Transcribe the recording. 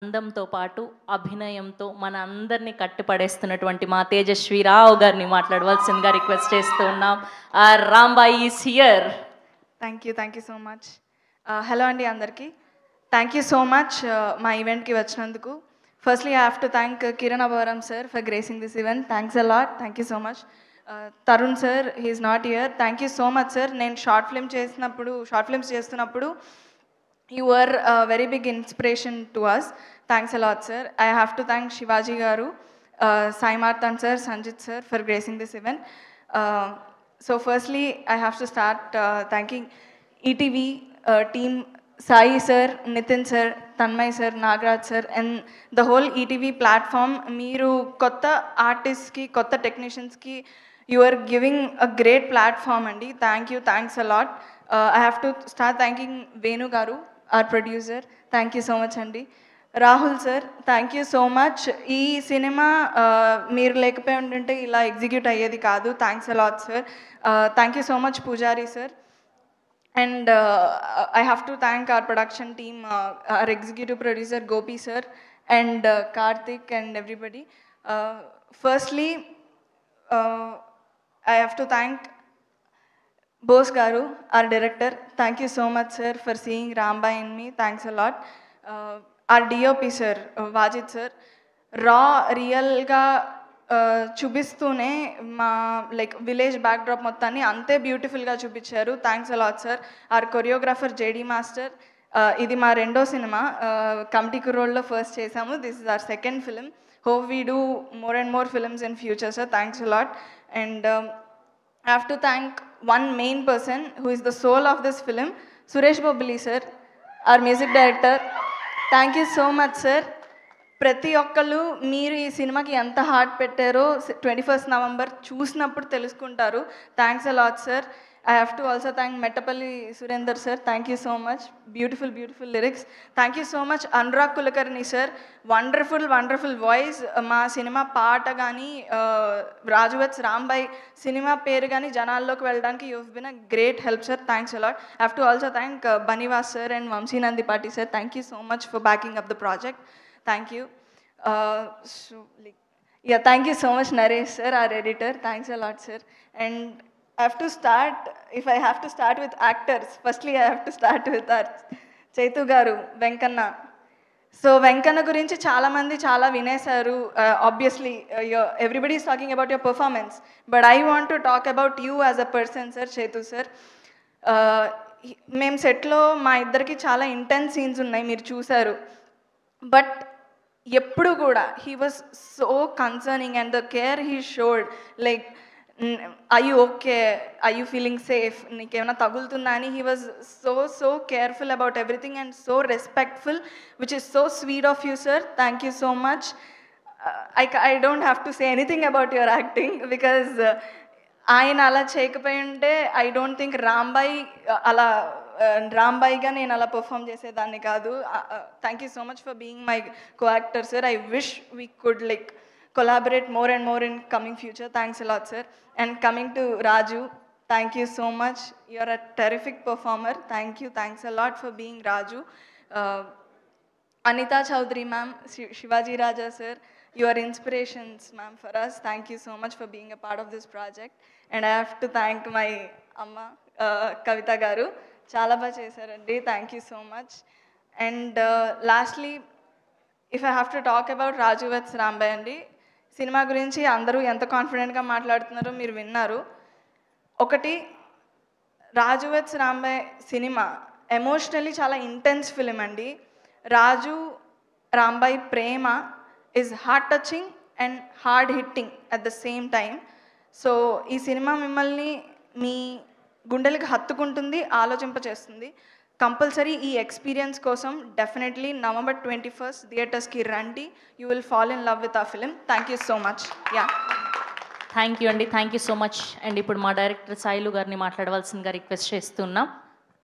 అందంతో పాటు అభినయంతో మన అందరినీ కట్టిపడేస్తున్నటువంటి మా తేజస్విరావు గారిని మాట్లాడవలసిందిగా రిక్వెస్ట్ చేస్తూ ఉన్నాం. Rambai is here. Thank you so much. Hello అండి అందరికీ. థ్యాంక్ యూ సో మచ్ మా ఈవెంట్కి వచ్చినందుకు. Firstly I have to thank Kiran Abbavaram sir for gracing this event. Thanks a lot. Thank you so much. Tarun sir, he's not here. Thank you so much sir. నేను short films చేస్తున్నప్పుడు you were a very big inspiration to us. Thanks a lot, sir. I have to thank Shivaji Garu, Sai Marthan sir, Sanjit sir for gracing this event. So firstly, I have to start thanking ETV team, Sai sir, Nitin sir, Tanmay sir, Nagraj sir, and the whole ETV platform. Meeru kotta artists ki, kotta technicians ki, you are giving a great platform, Andy. Thanks a lot. I have to start thanking Venu Garu, our producer. Thank you so much, Andy. Rahul sir, thank you so much. Ee cinema meer lekapoi unte ila execute ayyedi kaadu. Thanks a lot, sir. Thank you so much, Pujari sir. And I have to thank our production team, our executive producer Gopi sir, and Karthik and everybody. Firstly, I have to thank Bose Garu, our director. Thank you so much, sir, for seeing Rambai in me. Thanks a lot. Our DOP, sir, Vajid, sir. Raw, real ga chubistune ma like village backdrop mottani ante beautiful ga chupicharu. Thanks a lot, sir. Our choreographer JD Master. Idi ma rendo cinema. Comedy Kurol lo first chesamu. This is our second film. Hope we do more and more films in future, sir. Thanks a lot. And I have to thank one main person who is the soul of this film, Suresh Bobli sir, our music director. Thank you so much, sir. ప్రతి ఒక్కళ్ళు మీరు ఈ సినిమాకి ఎంత heart పెట్టారో 21st November చూసినప్పుడు తెలుసుకుంటారు. Thanks a lot sir. I have to also thank Mettapalli Surender sir. Thank you so much. Beautiful lyrics. Thank you so much Anurag Kulkarni sir. Wonderful voice. Ma cinema paata gaani Rajuvats Rambai cinema peru gaani janalloki veldaniki you've been a great help, sir. Thanks a lot. I have to also thank Banivas sir and Vamsi Nandipati sir. Thank you so much for backing up the project. Thank you. Thank you so much Naresh sir, our editor. Thanks a lot, sir. And I have to start, if I have to start with actors, firstly I have to start with our Chaitu Garu, Venkanna. So Venkanna gurinchi chaala mandi chaala vinesaru. Obviously everybody is talking about your performance, but I want to talk about you as a person, sir. Chaitu sir, మేము సెట్లో మా ఇద్దరికి చాలా intense scenes ఉన్నాయి, మీరు చూసారు. But ఎప్పుడు కూడా he was so concerning and the care he showed, like are you okay, are you feeling safe, నీకేమైనా తగులుతుందా అని. he was so careful about everything and so respectful, which is so sweet of you, sir. Thank you so much. I don't have to say anything about your acting because ఆయన అలా చేయకపోయి ఉంటే I don't think రాంబాయిగా నేను అలా perform చేసేదాన్ని కాదు. Thank you so much for being my co-actor, sir. I wish we could collaborate more and more in coming future. Thanks a lot, sir. And coming to Raju, thank you so much. You're a terrific performer. Thank you. Thanks a lot for being Raju. Anita Chaudhary ma'am, Shivaji Raja sir, you are inspirations ma'am for us. Thank you so much for being a part of this project. And I have to thank my amma Kavita Garu. Chala ba chesarandi. Thank you so much. And lastly, if I have to talk about Raju Vats Rambai andi, cinema గురించి అందరూ ఎంత కాన్ఫిడెంట్గా మాట్లాడుతున్నారో మీరు విన్నారు. ఒకటి, Raju weds Rambai cinema emotionally చాలా intense film అండి. రాజు రాంబాయ్ ప్రేమ is heart touching and hard hitting at the same time. So ఈ సినిమా మిమ్మల్ని మీ గుండెలకు హత్తుకుంటుంది, ఆలోచింపచేస్తుంది. కంపల్సరీ ఈ ఎక్స్పీరియన్స్ కోసం డెఫినెట్లీ November 21st థియేటర్స్కి రండి. You will fall in love with a film. Thank you so much. Thank you అండి. Thank you so much. And ఇప్పుడు మా డైరెక్టర్ సాయిలు గారిని మాట్లాడవలసిందిగా రిక్వెస్ట్ చేస్తున్నాం.